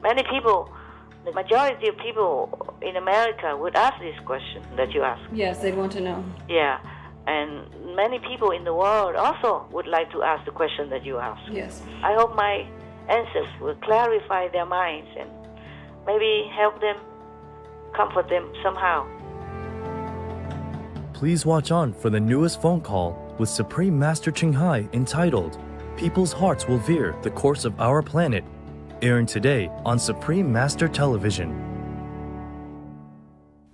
Many people, the majority of people in America would ask this question that you ask. Yes, they'd want to know. Yeah, and many people in the world also would like to ask the question that you ask. Yes. I hope my answers will clarify their minds and maybe help them, comfort them somehow. Please watch on for the newest phone call with Supreme Master Ching Hai entitled People's Hearts Will Veer the Course of Our Planet, airing today on Supreme Master Television.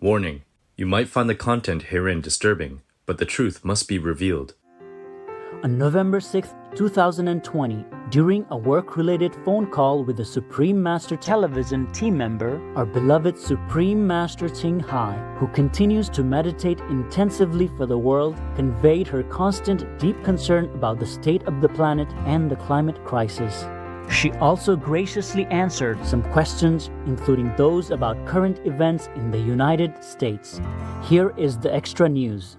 Warning: you might find the content herein disturbing, but the truth must be revealed. On November 6, 2020, during a work-related phone call with the Supreme Master Television team member, our beloved Supreme Master Ching Hai, who continues to meditate intensively for the world, conveyed her constant deep concern about the state of the planet and the climate crisis. She also graciously answered some questions, including those about current events in the United States. Here is the extra news.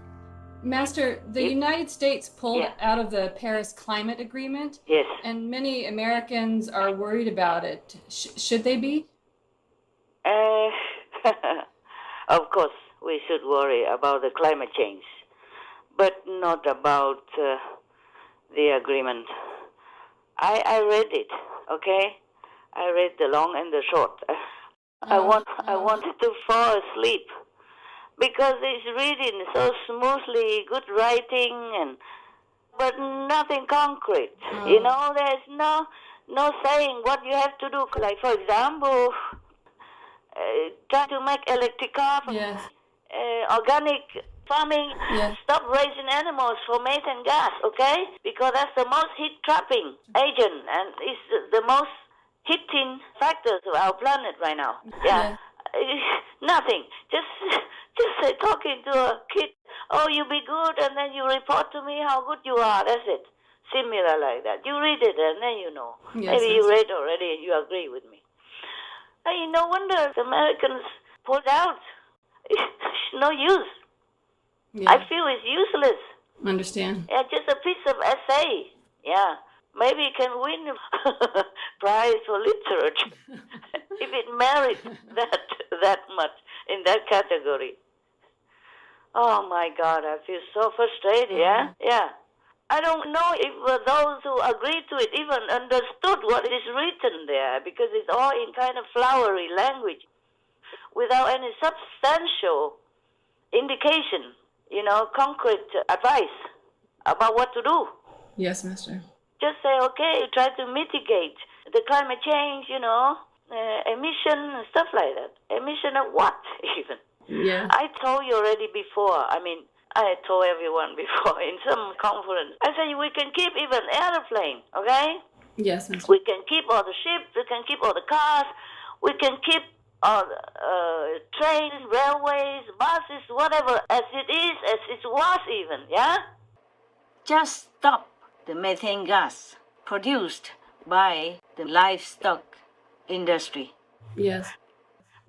Master, the United States pulled out of the Paris Climate Agreement. Yes. And many Americans are worried about it. Should they be? Of course, we should worry about the climate change, but not about the agreement. I read it, okay? I read the long and the short. I wanted to fall asleep. Because it's reading so smoothly, good writing, but nothing concrete. You know, there's no saying what you have to do. Like, for example, try to make electric car, yes. Organic farming, yes. Stop raising animals for methane gas, okay? Because that's the most heat-trapping agent, and it's the most heating factor to our planet right now. Yeah. Nothing. Just talking to a kid, oh, you be good, and then you report to me how good you are. That's it. Similar like that. You read it, and then you know. Yes, maybe you read already, and you agree with me. Hey, no wonder the Americans pulled out. It's no use. Yeah. I feel it's useless. Understand. Yeah, just a piece of essay. Yeah. Maybe it can win a prize for literature if it merits that much in that category. Oh my God, I feel so frustrated. Yeah, yeah. I don't know if those who agreed to it even understood what is written there, because it's all in kind of flowery language, without any substantial indication, concrete advice about what to do. Yes, Master. Just say, okay, try to mitigate the climate change, emission and stuff like that. Emission of what, even? Yeah. I told you already before. I told everyone before in some conference. I said we can keep even airplane, okay? Yes, Master. We can keep all the ships. We can keep all the cars. We can keep all the trains, railways, buses, whatever, as it is, as it was even, yeah? Just stop the methane gas produced by the livestock industry. Yes.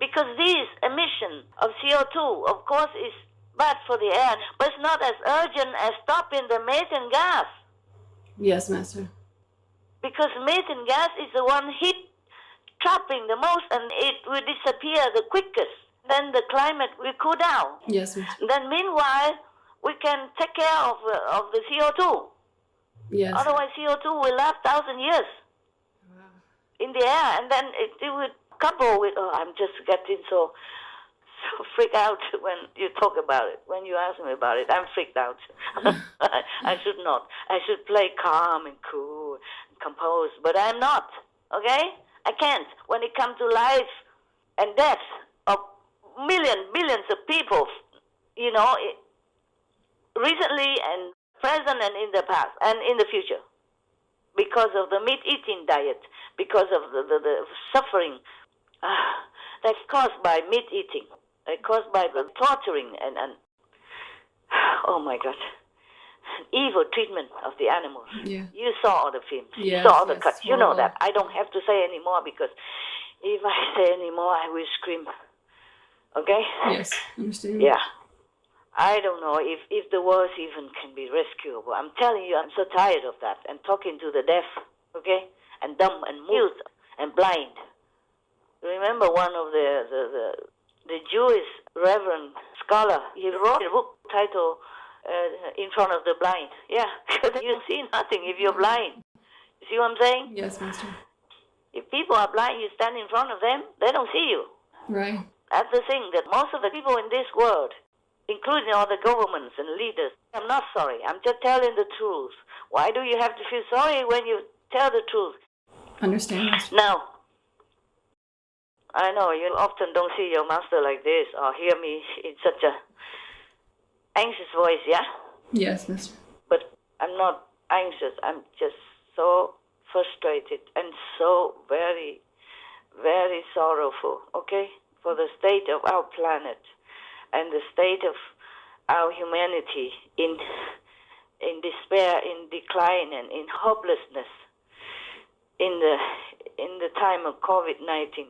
Because this emission of CO2, of course, is bad for the air, but it's not as urgent as stopping the methane gas. Yes, Master. Because methane gas is the one heat trapping the most, and it will disappear the quickest. Then the climate will cool down. Yes, Master. Then meanwhile, we can take care of the CO2. Yes. Otherwise, CO2 will last 1,000 years in the air, and then it will couple with, I'm just getting so freaked out when you talk about it. When you ask me about it, I'm freaked out. I should not. I should play calm and cool and composed, but I'm not, okay? I can't. When it comes to life and death of billions of people, recently and present and in the past and in the future, because of the meat-eating diet, because of the suffering that's caused by meat-eating, caused by the torturing and oh my God, evil treatment of the animals. Yeah. You saw all the films. Yes, you saw all the yes, cuts. You know that. I don't have to say any more, because if I say any more, I will scream. Okay? Yes, understand. Yeah. I don't know if the world even can be rescuable. I'm telling you, I'm so tired of that. And talking to the deaf, okay? And dumb and mute and blind. Remember one of the Jewish reverend scholar, he wrote a book titled In Front of the Blind. Yeah, you see nothing if you're blind. You see what I'm saying? Yes, Master. If people are blind, you stand in front of them, they don't see you. Right. That's the thing, that most of the people in this world, including all the governments and leaders, I'm not sorry. I'm just telling the truth. Why do you have to feel sorry when you tell the truth? Understand, Master. Now, I know you often don't see your master like this or hear me in such a anxious voice, yeah? Yes, Master. But I'm not anxious. I'm just so frustrated and so very, very sorrowful, okay, for the state of our planet and the state of our humanity in despair, in decline, and in hopelessness in the time of COVID-19.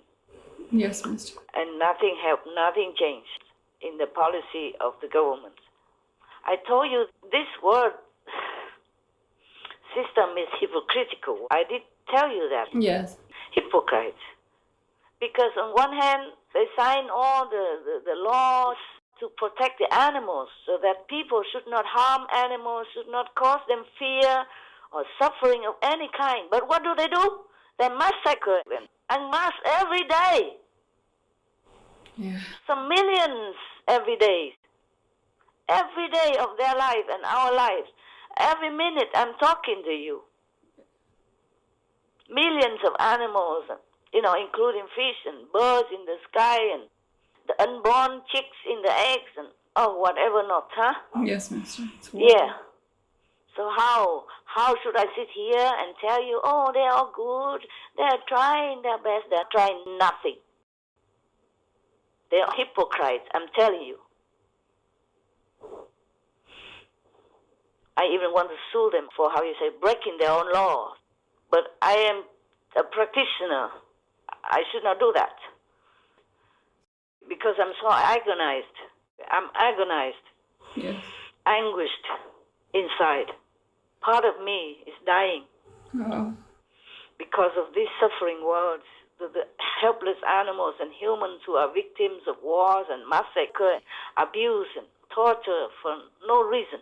Yes, Master. And nothing helped, nothing changed in the policy of the government. I told you this word system is hypocritical. I did tell you that. Yes. Hypocrite. Because on one hand, they sign all the laws to protect the animals so that people should not harm animals, should not cause them fear or suffering of any kind. But what do? They massacre them en masse every day. Yeah. Some millions every day. Every day of their life and our lives. Every minute I'm talking to you. Millions of animals, including fish and birds in the sky and the unborn chicks in the eggs and whatever not, huh? Yes, Master. Yeah. So how should I sit here and tell you, they're all good, they're trying their best, they're trying nothing. They're hypocrites, I'm telling you. I even want to sue them for, breaking their own laws. But I am a practitioner. I should not do that. Because I'm so agonized. I'm agonized. Yes. Anguished inside. Part of me is dying. Oh. Because of these suffering worlds. The helpless animals and humans who are victims of wars and massacre, abuse and torture for no reason.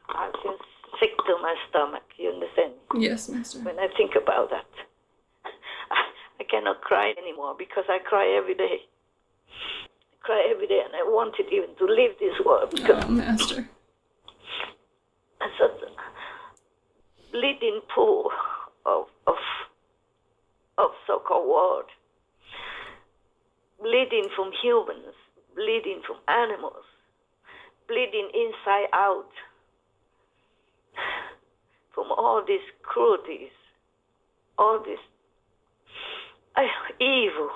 I feel sick to my stomach, you understand? Yes, Master. When I think about that. I cannot cry anymore because I cry every day. I cry every day and I wanted even to leave this world because Master. it's such a bleeding pool of so-called world. Bleeding from humans, bleeding from animals, bleeding inside out from all these cruelties, all this evil,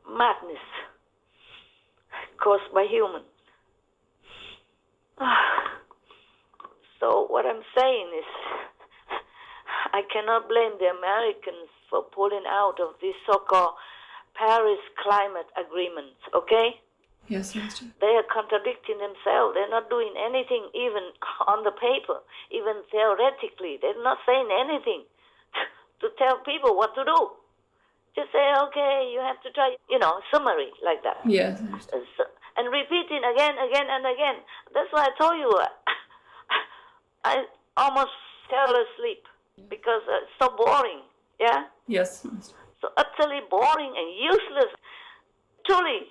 madness caused by humans. So what I'm saying is I cannot blame the Americans for pulling out of this so-called Paris climate agreements, okay? Yes, Master. They are contradicting themselves. They're not doing anything even on the paper, even theoretically. They're not saying anything to tell people what to do. Just say, okay, you have to try, summary like that. Yes. And repeating again and again. That's why I told you I almost fell asleep because it's so boring, yeah? Yes, Master. So utterly boring and useless. Truly,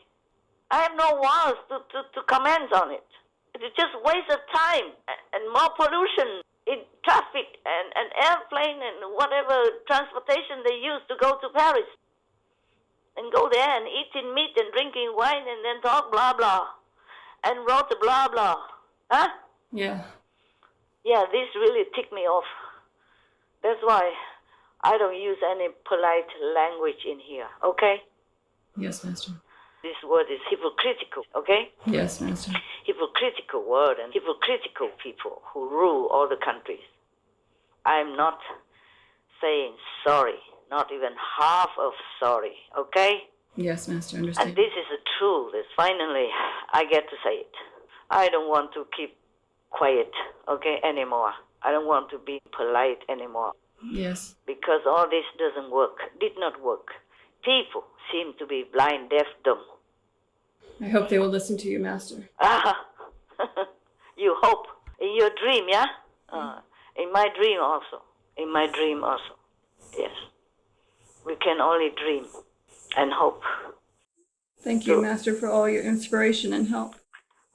I have no words to comment on it. It's just waste of time and more pollution in traffic and airplane and whatever transportation they use to go to Paris. And go there and eating meat and drinking wine and then talk blah blah. And wrote blah blah. Huh? Yeah. Yeah, this really ticked me off. That's why I don't use any polite language in here, okay? Yes, Master. This word is hypocritical, okay? Yes, Master. Hypocritical word and hypocritical people who rule all the countries. I'm not saying sorry, not even half of sorry, okay? Yes, Master, understand. And this is the truth. Finally, I get to say it. I don't want to keep quiet, okay, anymore. I don't want to be polite anymore. Yes. Because all this doesn't work, did not work. People seem to be blind, deaf, dumb. I hope they will listen to you, Master. You hope. In your dream, yeah? In my dream also. In my dream also. Yes. We can only dream and hope. Thank you, Master, for all your inspiration and help.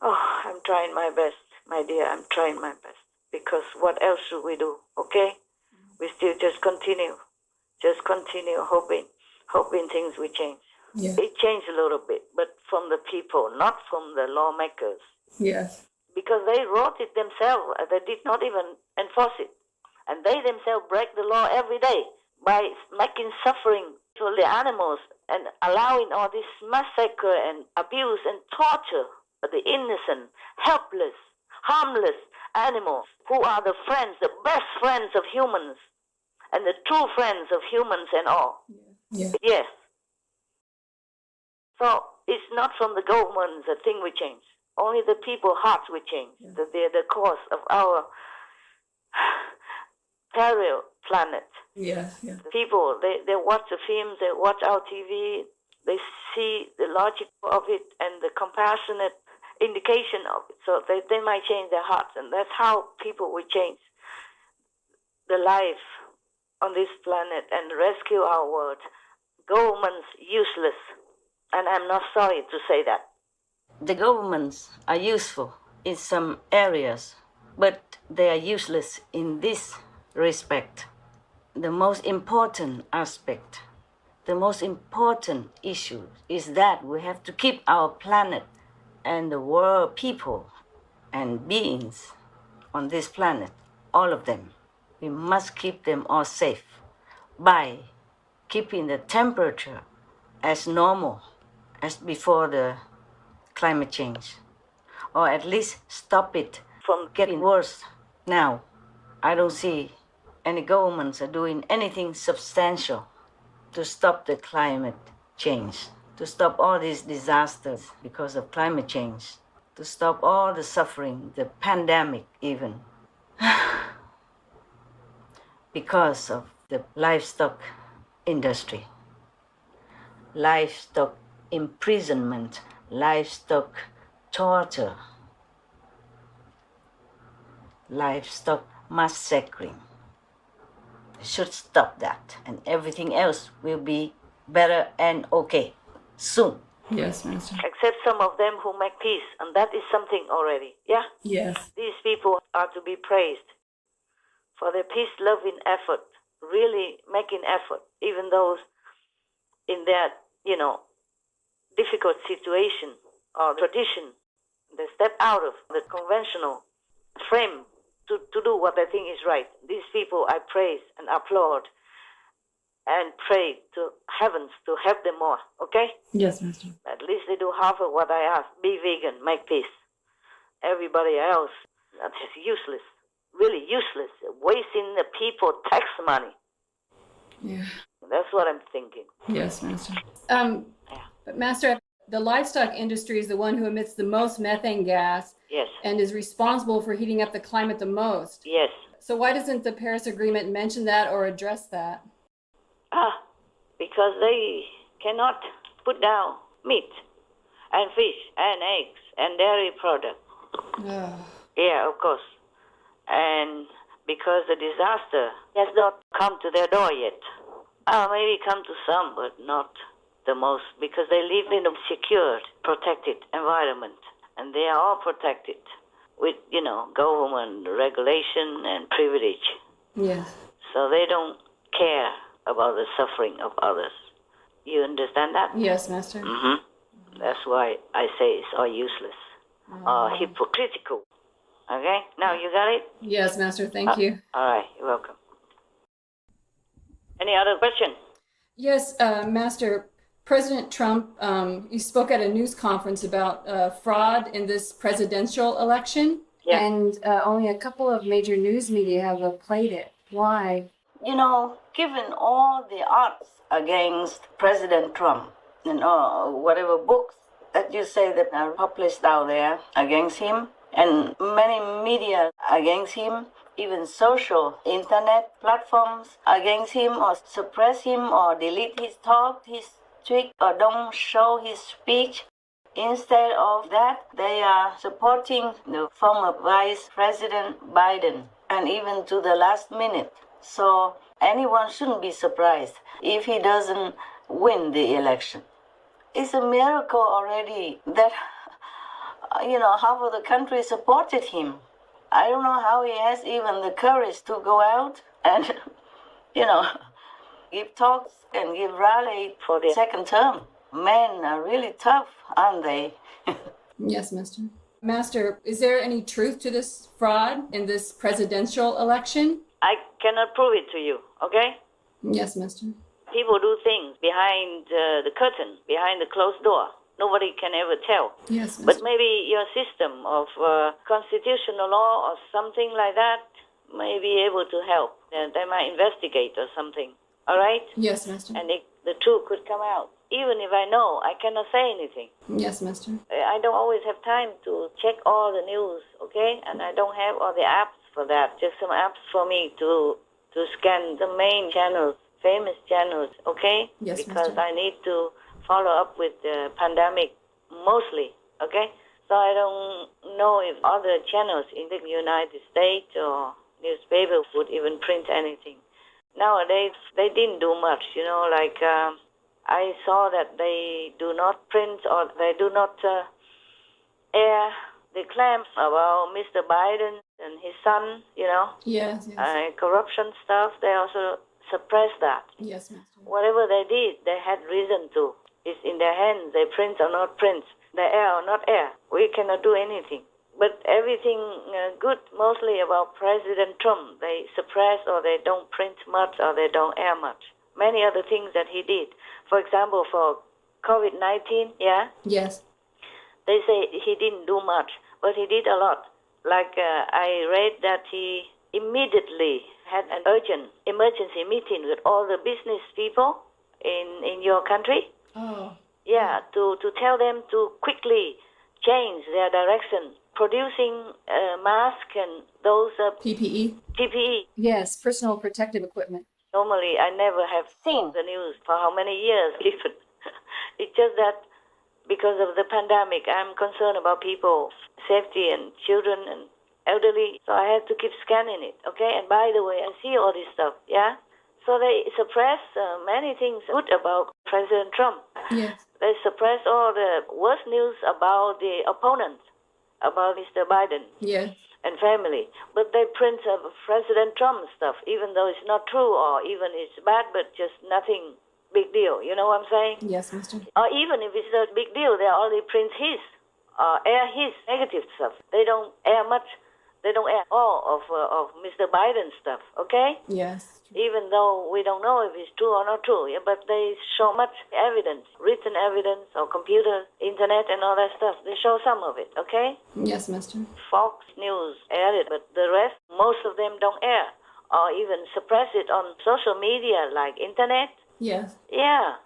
Oh, I'm trying my best, my dear. I'm trying my best. Because what else should we do, okay? We still just continue hoping things will change. Yeah. It changed a little bit, but from the people, not from the lawmakers. Yes. Because they wrote it themselves. They did not even enforce it. And they themselves break the law every day by making suffering to the animals and allowing all this massacre and abuse and torture of the innocent, helpless, harmless animals who are the friends, the best friends of humans and the true friends of humans and all. Yeah. Yes. So it's not from the government the thing will change. Only the people's hearts will change. Yeah. They're the cause of our terror planet. Yeah. The people, they watch the films, they watch our TV, they see the logic of it and the compassionate indication of it. So they might change their hearts, and that's how people will change the life on this planet and rescue our world. Governments useless, and I'm not sorry to say that. The governments are useful in some areas, but they are useless in this respect. The most important aspect, the most important issue is that we have to keep our planet and the world, people and beings on this planet, all of them. We must keep them all safe by keeping the temperature as normal as before the climate change, or at least stop it from getting worse. Now, I don't see any governments are doing anything substantial to stop the climate change, to stop all these disasters because of climate change, to stop all the suffering, the pandemic even, because of the livestock industry, livestock imprisonment, livestock torture, livestock massacring. Should stop that, and everything else will be better and okay soon. Yes, Master. Except some of them who make peace, and that is something already. Yeah? Yes. These people are to be praised for their peace-loving effort, really making effort, even those in their, difficult situation or tradition. They step out of the conventional frame to do what I think is right. These people I praise and applaud and pray to heavens to help them more, okay? Yes, Master. At least they do half of what I ask. Be vegan, make peace. Everybody else, that is useless, really useless, wasting the people tax money. Yeah. That's what I'm thinking. Yes, Master. But Master, the livestock industry is the one who emits the most methane gas. Yes. And is responsible for heating up the climate the most. Yes. So why doesn't the Paris Agreement mention that or address that? Because they cannot put down meat and fish and eggs and dairy products. Yeah, of course. And because the disaster has not come to their door yet. Maybe come to some, but not the most, because they live in a secured, protected environment. And they are all protected with, government regulation and privilege. Yes. So they don't care about the suffering of others. You understand that? Yes, Master. Mm-hmm. That's why I say it's all useless, hypocritical. Okay? Now you got it? Yes, Master. Thank you. All right. You're welcome. Any other question? Yes, Master. President Trump, he spoke at a news conference about fraud in this presidential election. Yeah. And only a couple of major news media have played it. Why? Given all the odds against President Trump, whatever books that you say that are published out there against him, and many media against him, even social internet platforms against him or suppress him or delete his talk, his tweet, or don't show his speech. Instead of that, they are supporting the former Vice President Biden, and even to the last minute. So anyone shouldn't be surprised if he doesn't win the election. It's a miracle already that, half of the country supported him. I don't know how he has even the courage to go out and, give talks and give rally for the second term. Men are really tough, aren't they? Yes, Master. Master, is there any truth to this fraud in this presidential election? I cannot prove it to you, okay? Yes, Master. People do things behind the curtain, behind the closed door. Nobody can ever tell. Yes, Master. But maybe your system of constitutional law or something like that may be able to help. They might investigate or something, all right? Yes, Master. And the truth could come out. Even if I know, I cannot say anything. Yes, Master. I don't always have time to check all the news, okay? And I don't have all the apps for that. Just some apps for me to scan the main channels, famous channels, okay? Yes, because Master. I need to follow up with the pandemic mostly, okay? So I don't know if other channels in the United States or newspapers would even print anything. Nowadays, they didn't do much, I saw that they do not print or they do not air the claims about Mr. Biden and his son, Yes, corruption stuff. They also suppress that. Yes, Master. Whatever they did, they had reason to. It's in their hands. They print or not print. They air or not air. We cannot do anything. But everything good, mostly about President Trump. They suppress or they don't print much or they don't air much. Many other things that he did. For example, for COVID-19, Yes. they say he didn't do much, but he did a lot. Like I read that he immediately had an urgent emergency meeting with all the business people in your country. Oh. Yeah, to tell them to quickly change their direction, producing masks and those PPE? PPE. Yes, personal protective equipment. Normally, I never have seen the news for how many years even. It's just that because of the pandemic, I'm concerned about people's safety and children and elderly, so I have to keep scanning it, okay? And by the way, I see all this stuff, yeah? So they suppress many things good about President Trump. Yes. They suppress all the worst news about the opponents, about Mr. Biden. Yes. And family. But they print President Trump stuff, even though it's not true or even it's bad, but just nothing big deal. You know what I'm saying? Yes, Master. Or even if it's a big deal, they only print his, air his negative stuff. They don't air much. They don't air all of Mr. Biden's stuff, okay? Yes. Even though we don't know if it's true or not true, but they show much evidence, written evidence or computer, internet and all that stuff. They show some of it, okay? Yes, Master. Fox News aired it, but the rest, most of them don't air or even suppress it on social media like internet. Yes. Yeah,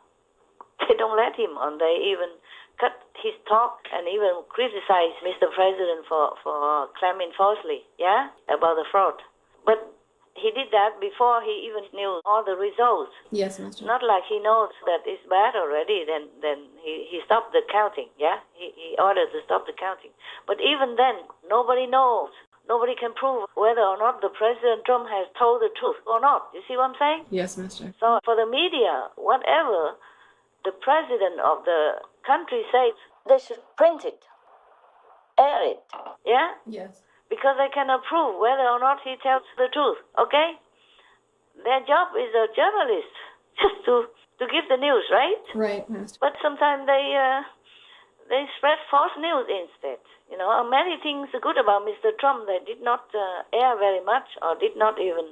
they don't let him on. They even cut his talk and even criticize Mr. President for claiming falsely, about the fraud. But he did that before he even knew all the results. Yes, Master. Not like he knows that it's bad already, then he stopped the counting, He ordered to stop the counting. But even then, nobody knows. Nobody can prove whether or not the President Trump has told the truth or not. You see what I'm saying? Yes, Master. So for the media, whatever the president of the country says, they should print it, air it, Yes. because they cannot prove whether or not he tells the truth, okay? Their job is a journalist, just to give the news, right? Right, Master. But sometimes they spread false news instead. Many things good about Mr. Trump they did not air very much or did not even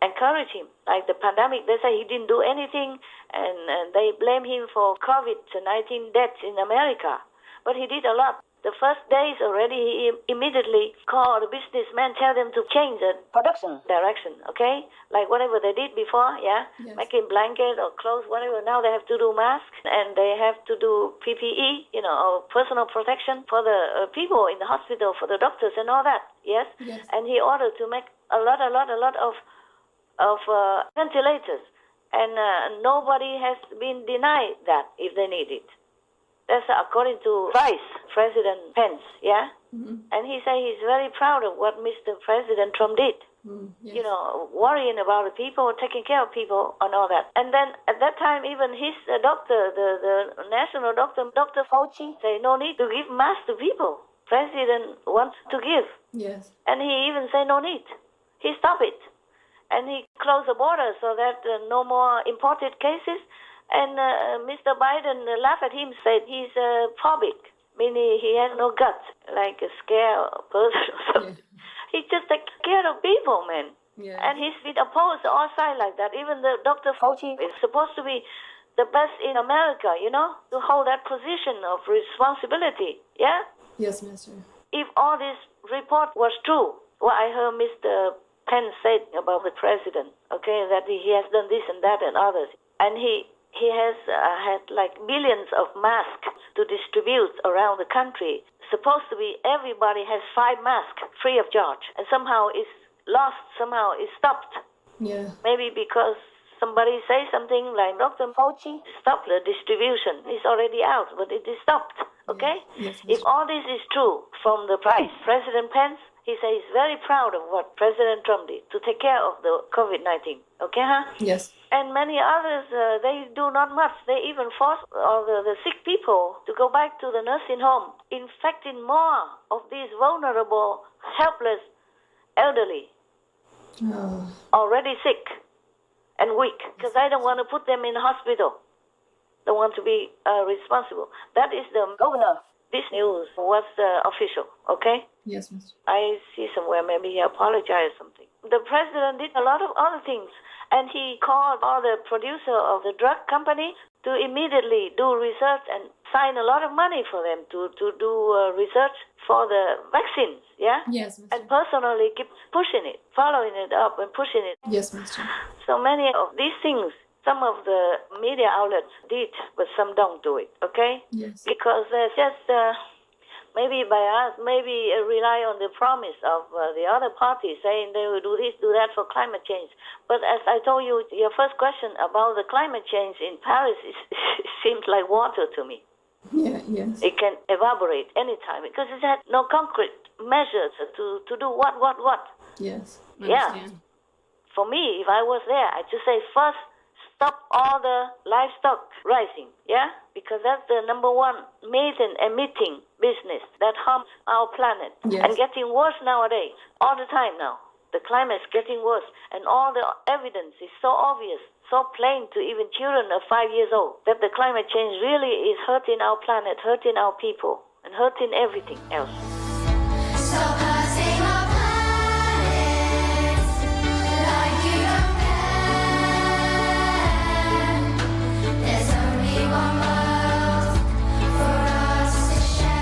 encourage him. Like the pandemic, they say he didn't do anything, and they blame him for COVID-19 deaths in America. But he did a lot. The first days already, he immediately called the businessmen, tell them to change the production direction, okay? Like whatever they did before, yeah? Yes. Making blankets or clothes, whatever. Now they have to do masks and they have to do PPE, or personal protection for the people in the hospital, for the doctors and all that, yes? Yes. And he ordered to make a lot of ventilators. And nobody has been denied that if they need it. That's according to Vice President Pence, yeah? Mm-hmm. And he said he's very proud of what Mr. President Trump did. Yes. Worrying about the people, taking care of people and all that. And then at that time, even his doctor, the national doctor, Dr. Fauci, said no need to give masks to people. President wants to give. Yes. And he even said no need. He stopped it. And he closed the border so that no more imported cases. And Mr. Biden laughed at him, said he's phobic, meaning he has no guts, like a scare person or something. Yeah. He just takes care of people, man. Yeah. And he's been opposed all sides like that. Even the Dr. Fauci is supposed to be the best in America, to hold that position of responsibility. Yeah? Yes, Master. If all this report was true, what I heard Mr. Pence said about the president, okay, that he has done this and that and others. And he has had like millions of masks to distribute around the country. Supposed to be everybody has 5 masks free of charge. And somehow it's lost, somehow it's stopped. Yeah. Maybe because somebody say something like Dr. Fauci, stop the distribution. It's already out, but it is stopped, okay? Yes, if all this is true from the Vice President Pence, he says he's very proud of what President Trump did to take care of the COVID-19. Okay, huh? Yes. And many others, they do not much. They even force all the sick people to go back to the nursing home, infecting more of these vulnerable, helpless, elderly, already sick and weak, because I don't want to put them in the hospital. Don't want to be responsible. That is the governor. This news was official, okay? Yes, Mr. I see somewhere maybe he apologized or something. The president did a lot of other things, and he called all the producer of the drug company to immediately do research and sign a lot of money for them to do research for the vaccines, yeah? Yes, Mr. And personally keep pushing it, following it up and pushing it. Yes, Mr. So many of these things, some of the media outlets did, but some don't do it, okay? Yes. Because they're just maybe by us, maybe rely on the promise of the other parties saying they will do this, do that for climate change. But as I told you, your first question about the climate change in Paris seems like water to me. Yeah, yes. It can evaporate anytime because it had no concrete measures to do what. Yes. Yeah. For me, if I was there, I'd just say first, stop all the livestock rising, yeah? Because that's the number one methane emitting business that harms our planet. Yes. And getting worse nowadays, all the time now. The climate's getting worse, and all the evidence is so obvious, so plain to even children of 5 years old, that the climate change really is hurting our planet, hurting our people, and hurting everything else. Stop hurting our planet like you don't care. There's only one world for us to share.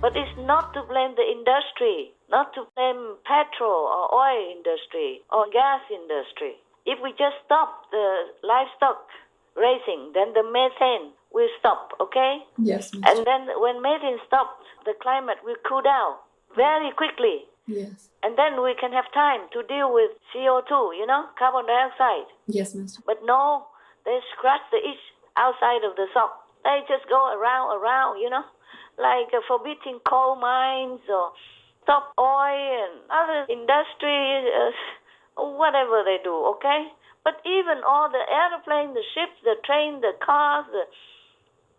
But it's not to blame the industry, not to blame petrol or oil industry or gas industry. If we just stop the livestock raising, then the methane will stop, okay? Yes, Mr. And then when methane stops, the climate will cool down very quickly. Yes. And then we can have time to deal with CO2, carbon dioxide. Yes, Mr. But no, they scratch the itch outside of the sock. They just go around, like forbidding coal mines or stop oil and other industries, whatever they do, okay? But even all the airplanes, the ships, the train, the cars,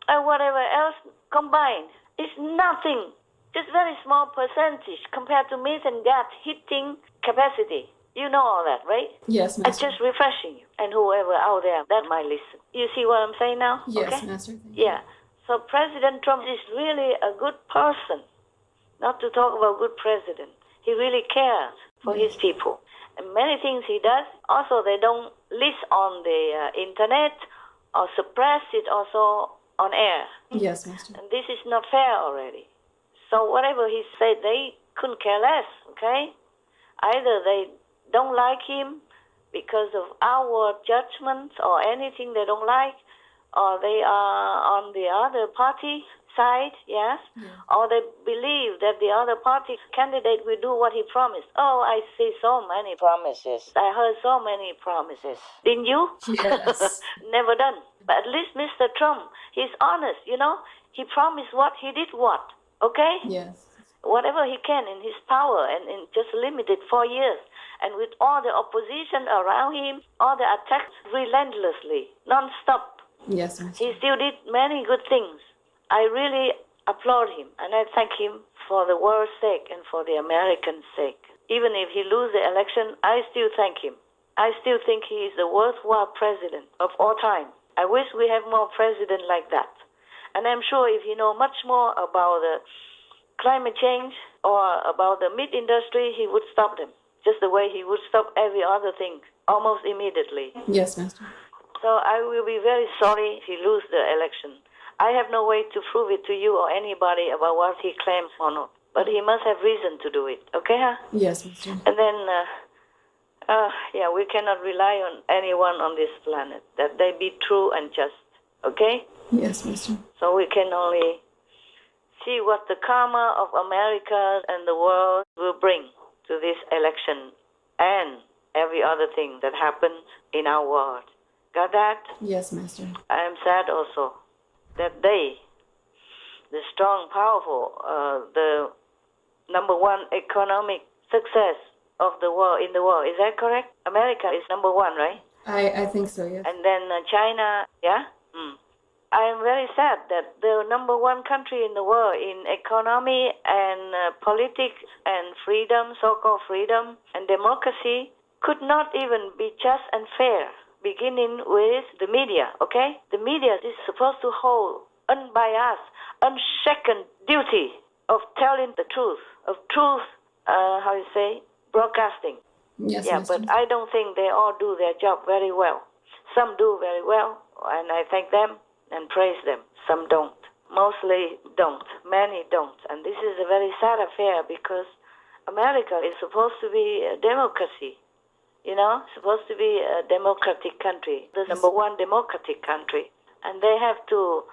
whatever else combined, it's nothing. Just very small percentage compared to methane gas heating capacity. You know all that, right? Yes, I'm Master. just refreshing you and whoever out there that might listen. You see what I'm saying now? Yes, okay? Master. Thank you. Yeah. So President Trump is really a good person. Not to talk about good president. He really cares for his people. And many things he does, also they don't list on the internet or suppress it also on air. Yes, Master. And this is not fair already. So whatever he said, they couldn't care less, okay? Either they don't like him because of our judgments or anything they don't like, or they are on the other party side, yes? Yeah. Or they believe that the other party candidate will do what he promised. Oh, I see so many promises. I heard so many promises. Didn't you? Yes. Never done. But at least Mr. Trump, he's honest, you know? He promised what, he did what, okay? Yes. Whatever he can in his power, and in just limited 4 years. And with all the opposition around him, all the attacks relentlessly, non-stop. Yes, Master. He still did many good things. I really applaud him, and I thank him for the world's sake and for the American sake. Even if he loses the election, I still thank him. I still think he is the worthwhile president of all time. I wish we have more presidents like that. And I'm sure if he knows much more about the climate change or about the meat industry, he would stop them, just the way he would stop every other thing almost immediately. Yes, Master. So I will be very sorry if he loses the election. I have no way to prove it to you or anybody about what he claims or not. But he must have reason to do it, okay, huh? Yes, Master. And then, we cannot rely on anyone on this planet, that they be true and just, okay? Yes, Master. So we can only see what the karma of America and the world will bring to this election and every other thing that happens in our world. Got that? Yes, Master. I am sad also that they, the strong, powerful, the number one economic success of the world in the world, is that correct? America is number one, right? I think so, yes. And then China, yeah? I am very sad that the number one country in the world in economy and politics and freedom, so-called freedom and democracy, could not even be just and fair, beginning with the media, okay? The media is supposed to hold unbiased, unshaken duty of telling the truth, broadcasting. Yes, Yeah, Master. but I don't think they all do their job very well. Some do very well, and I thank them and praise them. Some don't. Mostly don't. Many don't. And this is a very sad affair because America is supposed to be a democracy, you know, supposed to be a democratic country, the number one democratic country. And they have to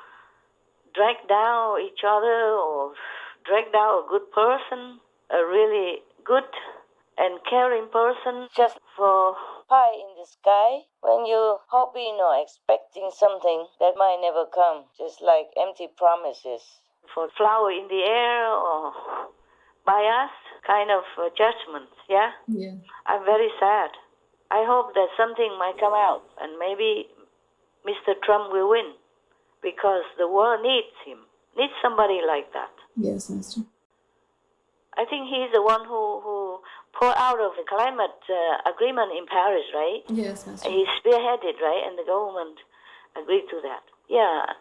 drag down each other or drag down a good person, a really good and caring person, just for pie in the sky when you're hoping or expecting something that might never come, just like empty promises. For flower in the air or bias kind of judgment, yeah? Yeah. I'm very sad. I hope that something might come out and maybe Mr. Trump will win because the world needs him, needs somebody like that. Yes, Master. I think he's the one who pulled out of the climate agreement in Paris, right? Yes, Master. He spearheaded, right? And the government agreed to that. Yeah.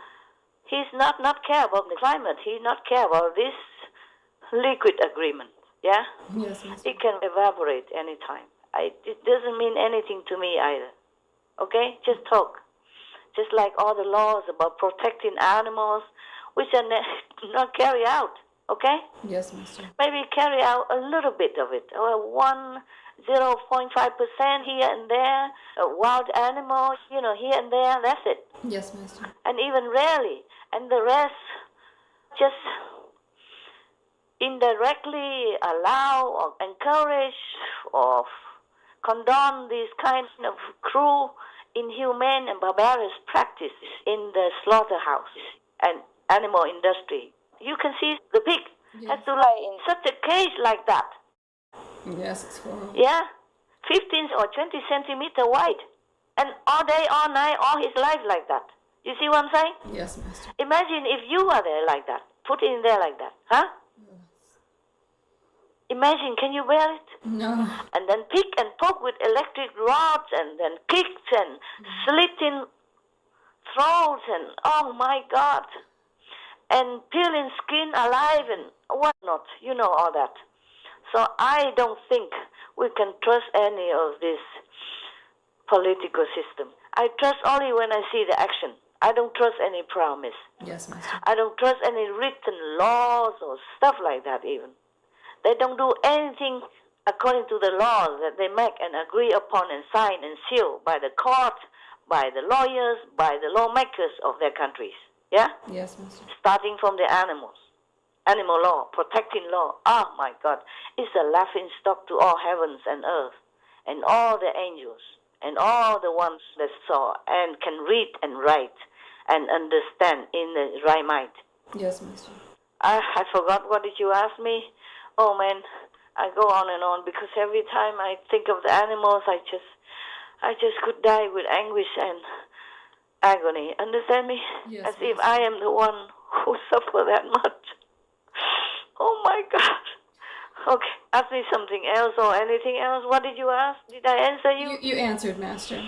He's not care about the climate. He's not care about this liquid agreement. Yeah? Yes, Master. It can evaporate anytime. It doesn't mean anything to me either. Okay? Just talk. Just like all the laws about protecting animals, which are not carried out. Okay? Yes, Master. Maybe carry out a little bit of it. 0.5% here and there, wild animals, here and there, that's it. Yes, Master. And even rarely. And the rest just indirectly allow or encourage or condone these kinds of cruel, inhumane, and barbarous practices in the slaughterhouse and animal industry. You can see the pig has to lie in such a cage like that. Yes, it's horrible. Yeah, 15 or 20 centimeter wide. And all day, all night, all his life like that. You see what I'm saying? Yes, Master. Imagine if you were there like that. Put it in there like that. Huh? Yes. Imagine, can you bear it? No. And then pick and poke with electric rods and then kicks and slitting throats and oh my God. And peeling skin alive and whatnot. You know all that. So I don't think we can trust any of this political system. I trust only when I see the action. I don't trust any promise. Yes, Master. I don't trust any written laws or stuff like that even. They don't do anything according to the laws that they make and agree upon and sign and seal by the court, by the lawyers, by the lawmakers of their countries. Yeah? Yes, Master. Starting from the animals. Animal law, protecting law. Oh my God. It's a laughing stock to all heavens and earth and all the angels and all the ones that saw and can read and write and understand in the right mind. Yes, Master. I forgot, what did you ask me? Oh man, I go on and on because every time I think of the animals, I just could die with anguish and agony. Understand me? Yes, As if Master. I am the one who suffer that much. Oh my God. Okay, ask me something else or anything else. What did you ask? Did I answer you? You answered, Master.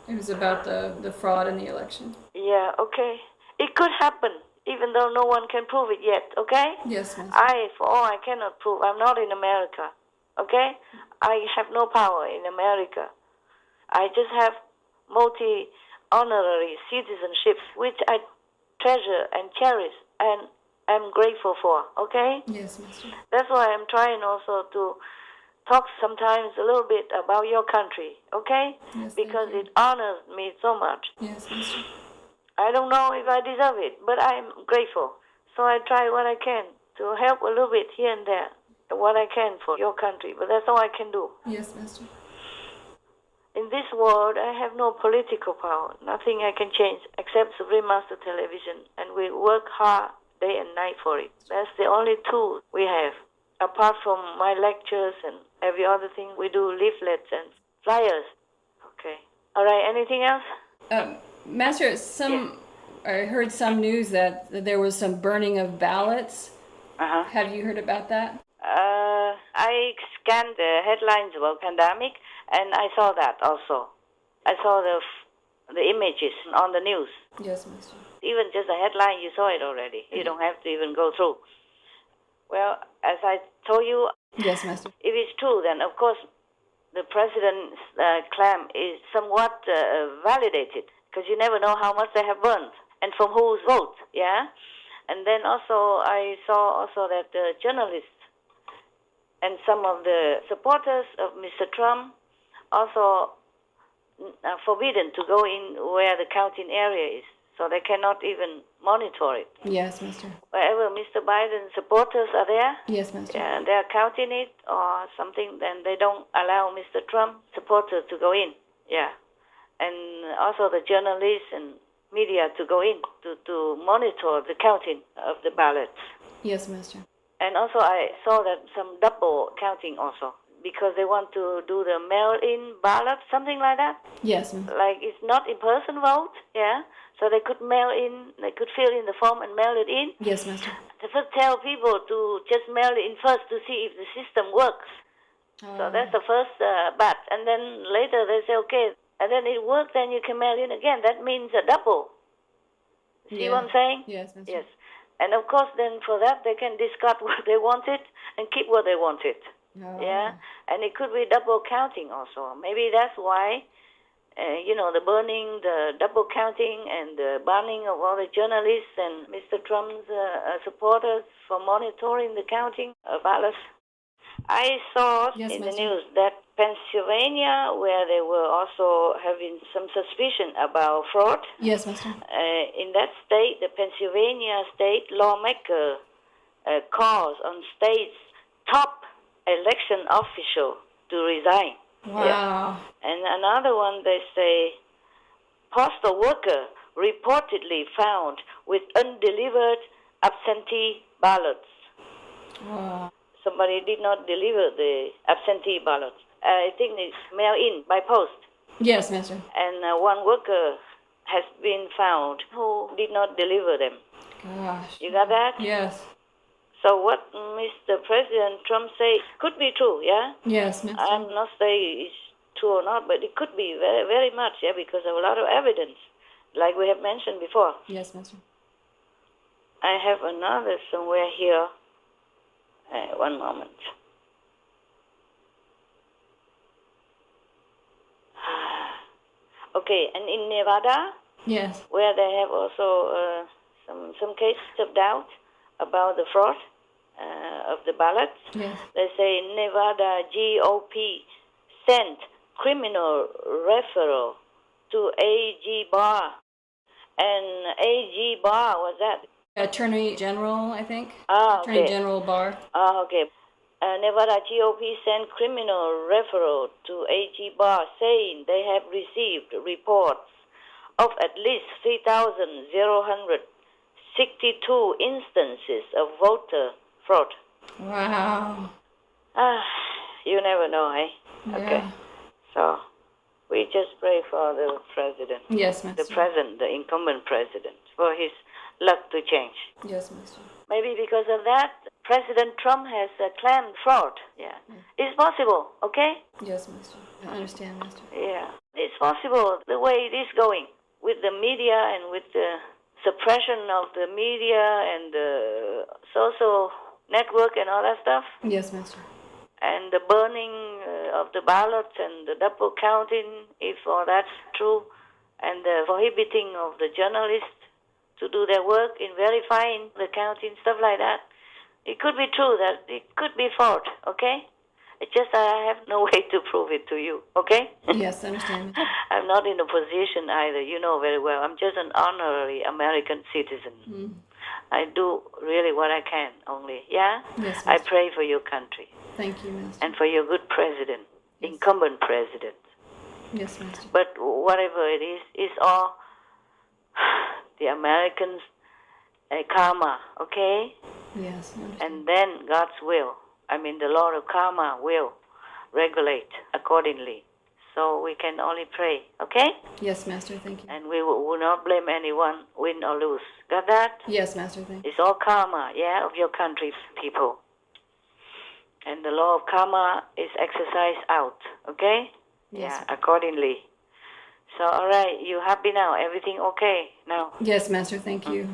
It was about the fraud in the election. Yeah, okay. It could happen, even though no one can prove it yet, okay? Yes, Master. For all I cannot prove, I'm not in America, okay? I have no power in America. I just have multi-honorary citizenships, which I treasure and cherish and am grateful for, okay? Yes, Master. That's why I'm trying also to talk sometimes a little bit about your country, okay? Yes, Because thank you. it honors me so much. Yes, Master. I don't know if I deserve it, but I'm grateful. So I try what I can to help a little bit here and there, what I can for your country, but that's all I can do. Yes, Master. In this world, I have no political power. Nothing I can change except Supreme Master Television, and we work hard day and night for it. That's the only tool we have. Apart from my lectures and every other thing, we do leaflets and flyers. Okay. All right, anything else? Master, I heard some news that there was some burning of ballots. Uh-huh. Have you heard about that? I scanned the headlines about pandemic, and I saw that also. I saw the images on the news. Yes, Master. Even just a headline, you saw it already. You don't have to even go through. Well, as I told you, Yes, Master. if it's true, then of course the president's claim is somewhat validated, because you never know how much they have burned and from whose vote, yeah? And then also I saw also that the journalists and some of the supporters of Mr. Trump also are forbidden to go in where the counting area is, so they cannot even monitor it. Yes, Master. Wherever Mr. Biden's supporters are there, Yes, Master. and they are counting it or something, then they don't allow Mr. Trump supporters to go in. Yeah. And also the journalists and media to go in to monitor the counting of the ballots. Yes, Master. And also I saw that some double counting also, because they want to do the mail-in ballot, something like that. Yes, Master. Like it's not in-person vote, yeah? So they could they could fill in the form and mail it in. Yes, Master. They first tell people to just mail it in first to see if the system works. So that's the first bat. And then later they say, okay, and then it works, then you can mail in again. That means a double. See what I'm saying? Yes, Master. Yes. And of course, then for that, they can discard what they wanted and keep what they wanted. Oh. Yeah? And it could be double counting also. Maybe that's why, the burning, the double counting, and the banning of all the journalists and Mr. Trump's supporters for monitoring the counting of ballots. I saw Yes, in the Master. news that Pennsylvania, where they were also having some suspicion about fraud, Yes, Master. in that state, the Pennsylvania state lawmaker calls on state's top election official to resign. Wow. Yeah. And another one, they say, postal worker reportedly found with undelivered absentee ballots. Wow. Somebody did not deliver the absentee ballots. I think it's mail-in by post. Yes, Master. And one worker has been found who did not deliver them. Gosh. You got that? Yes. So what Mr. President Trump says could be true, yeah? Yes, Master. I'm not saying it's true or not, but it could be very, very much, yeah, because of a lot of evidence, like we have mentioned before. Yes, Master. I have another somewhere here. One moment. Okay, and in Nevada, Yes. where they have also some cases of doubt about the fraud of the ballots. Yes. They say Nevada GOP sent criminal referral to AG Barr. And AG Barr, was that? Attorney General, I think. Ah, Attorney okay. General Barr. Ah, okay. Nevada GOP sent criminal referral to AG Barr saying they have received reports of at least 3,062 instances of voter fraud. Wow. You never know, eh? Yeah. Okay. So we just pray for the president, Yes, Master. the incumbent president, for his luck to change. Yes, Master. Maybe because of that, President Trump has planned fraud. Yeah. It's possible, okay? Yes, Master. I understand, Master. Yeah. It's possible the way it is going with the media and with the suppression of the media and the social network and all that stuff. Yes, Master. And the burning of the ballots and the double counting, if all that's true, and the prohibiting of the journalists to do their work in verifying the counting, stuff like that. It could be true that it could be fraud, okay? It's just that I have no way to prove it to you, okay? Yes, I understand. I'm not in a position either, you know very well. I'm just an honorary American citizen. Mm. I do really what I can only, yeah? Yes, I Master. pray for your country Thank you, Master. and for your good president, Yes. incumbent president. Yes, Master. But whatever it is, it's all the Americans' karma, okay? Yes, I understand. And then God's will. I mean, the Lord of karma will regulate accordingly. So we can only pray, okay? Yes, Master. Thank you. And we will not blame anyone, win or lose. Got that? Yes, Master. Thank you. It's all karma, yeah, of your country people. And the law of karma is exercised out, okay? Yes. Yeah, accordingly. So, all right, you happy now? Everything okay now? Yes, Master. Thank you.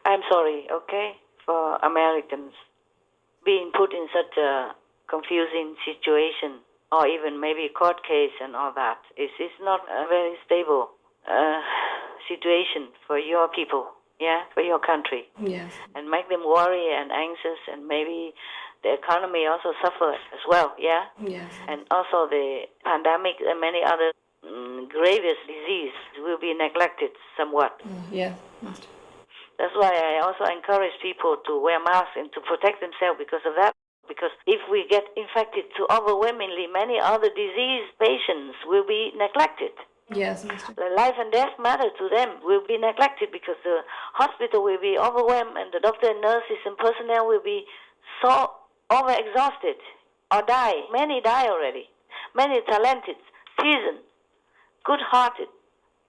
I'm sorry, okay, for Americans being put in such a confusing situation, or even maybe court case and all that. It's not a very stable situation for your people, yeah, for your country. Yes. And make them worry and anxious, and maybe the economy also suffers as well, yeah? Yes. And also the pandemic and many other grievous disease will be neglected somewhat. Yes, Master. That's why I also encourage people to wear masks and to protect themselves because of that. Because if we get infected to overwhelmingly many other disease patients will be neglected. Yes, Master. The life and death matter to them will be neglected because the hospital will be overwhelmed and the doctor and nurses and personnel will be so overexhausted or die. Many die already. Many talented, seasoned, good-hearted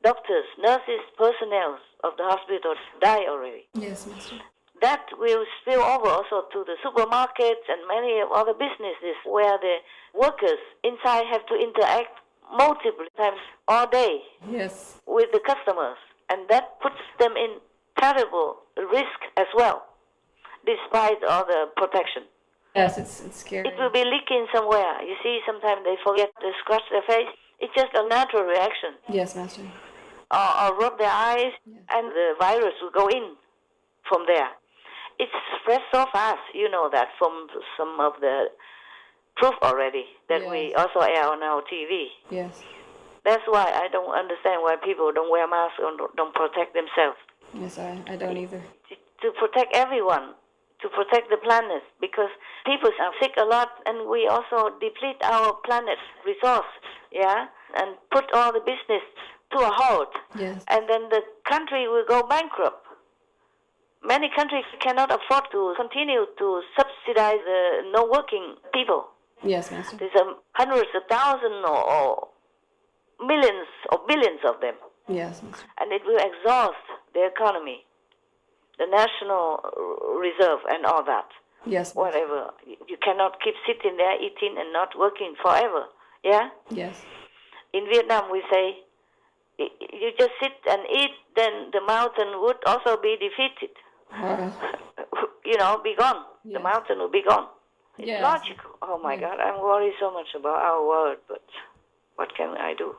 doctors, nurses, personnel of the hospital die already. Yes, Master. That will spill over also to the supermarkets and many other businesses where the workers inside have to interact multiple times all day Yes. with the customers. And that puts them in terrible risk as well, despite all the protection. Yes, it's scary. It will be leaking somewhere. You see, sometimes they forget to scratch their face. It's just a natural reaction. Yes, Master. Or rub their eyes, and the virus will go in from there. It spreads so fast, you know that from some of the proof already that we Yes. also air on our TV. Yes. That's why I don't understand why people don't wear masks or don't protect themselves. Yes, I don't either. To protect everyone, to protect the planet, because people are sick a lot, and we also deplete our planet's resource, yeah, and put all the business to a halt. Yes. And then the country will go bankrupt. Many countries cannot afford to continue to subsidize the no-working people. Yes, Master. There's hundreds of thousands or millions or billions of them. Yes, Master. And it will exhaust the economy, the national reserve and all that. Yes. Master. Whatever. You cannot keep sitting there eating and not working forever. Yeah? Yes. In Vietnam we say, you just sit and eat, then the mountain would also be defeated. You know, be gone. The Yes. mountain will be gone. It's Yes. logical. Oh my Yes. God, I'm worried so much about our world, but what can I do?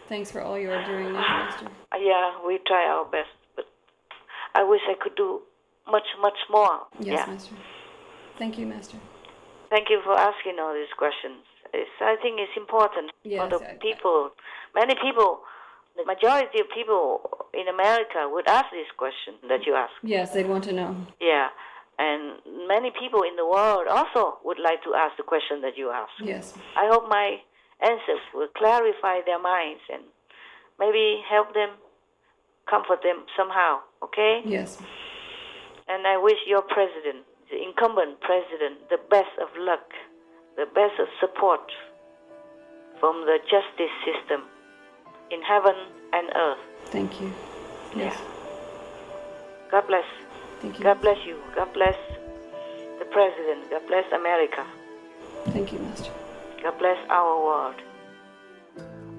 Thanks for all you are doing now, Master. Yeah, we try our best, but I wish I could do much, much more. Yes, Yeah. Master. Thank you, Master. Thank you for asking all these questions. I think it's important Yes, for the people. Many people, the majority of people in America would ask this question that you ask. Yes, they'd want to know. Yeah, and many people in the world also would like to ask the question that you ask. Yes. I hope my answers will clarify their minds and maybe help them, comfort them somehow, okay? Yes. And I wish your president, the incumbent president, the best of luck, the best of support from the justice system in heaven and earth. Thank you. Yes. God bless. Thank you. God bless you. God bless the president. God bless America. Thank you, Master. God bless our world.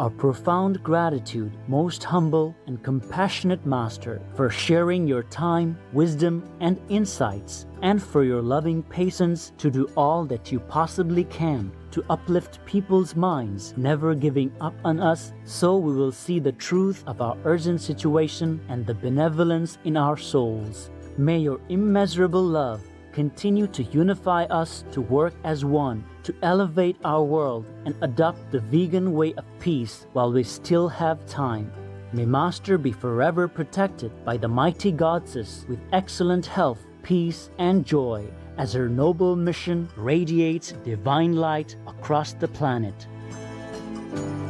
Our profound gratitude, most humble and compassionate Master, for sharing your time, wisdom, and insights, and for your loving patience to do all that you possibly can to uplift people's minds, never giving up on us, so we will see the truth of our urgent situation and the benevolence in our souls. May your immeasurable love continue to unify us to work as one, to elevate our world and adopt the vegan way of peace while we still have time. May Master be forever protected by the mighty goddess with excellent health, peace, and joy as her noble mission radiates divine light across the planet.